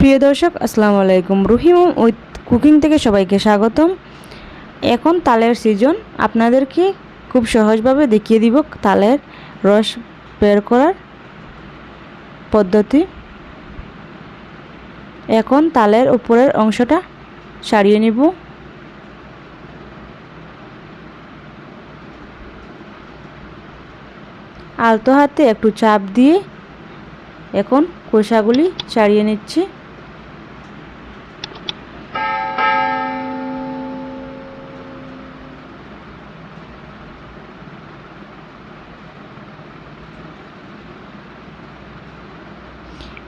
প্রিয় দর্শক, আসসালামু আলাইকুম। রহিম উইথ কুকিং থেকে সবাইকে স্বাগতম। এখন তালের সিজন, আপনাদেরকে খুব সহজভাবে দেখিয়ে দিব তালের রস বের করার পদ্ধতি। এখন তালের উপরের অংশটা ছাড়িয়ে নিব। আলতো হাতে একটু চাপ দিয়ে এখন খোসাগুলি ছাড়িয়ে নিচ্ছি।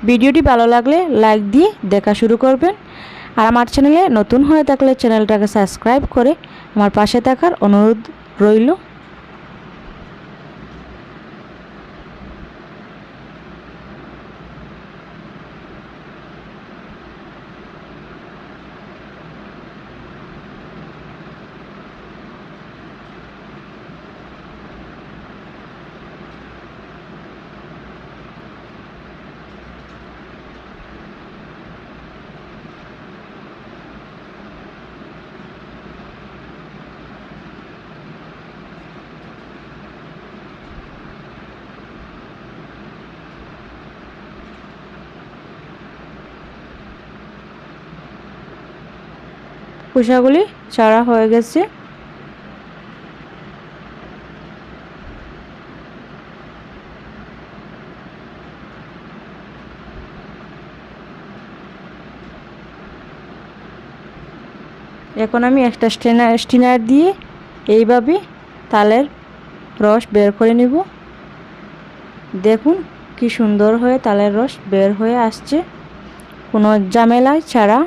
ভিডিওটি ভালো লাগলে লাইক দিয়ে দেখা শুরু করবেন, আর আমার চ্যানেলে নতুন হয়ে থাকলে চ্যানেলটাকে সাবস্ক্রাইব করে আমার পাশে থাকার অনুরোধ রইল। খোসাগুলি ছাড়া হয়ে গেছে। এখন আমি একটা স্টিনার দিয়ে এইভাবে তালের রস বের করে নিব। দেখুন কি সুন্দর হয়ে তালের রস বের হয়ে আসছে, কোনো ঝামেলা ছাড়া।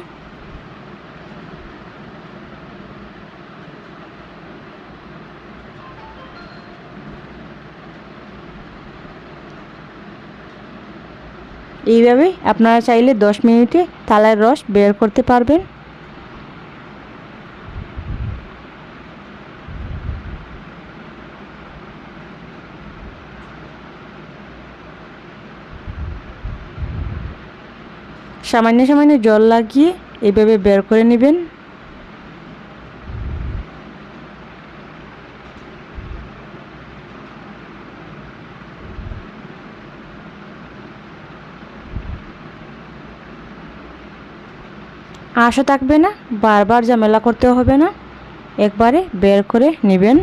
এইভাবে আপনারা চাইলে 10 মিনিটে তালের রস বের করতে পারবেন। সামান্য সামান্য জল লাগিয়ে এইভাবে বের করে নেবেন। আশা থাকবে না, বারবার ঝামেলা করতে হবে না, একবারে বের করে নেবেন।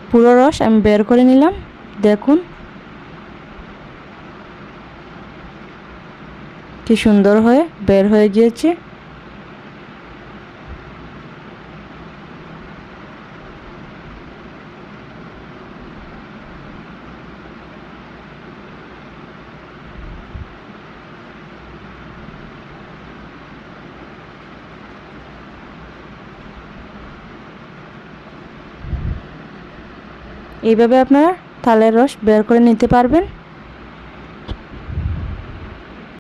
পুরো রস আমি বের করে নিলাম। দেখুন কি সুন্দর হয়ে বের হয়ে গিয়েছে। এইভাবে আপনারা তালের রস বের করে নিতে পারবেন।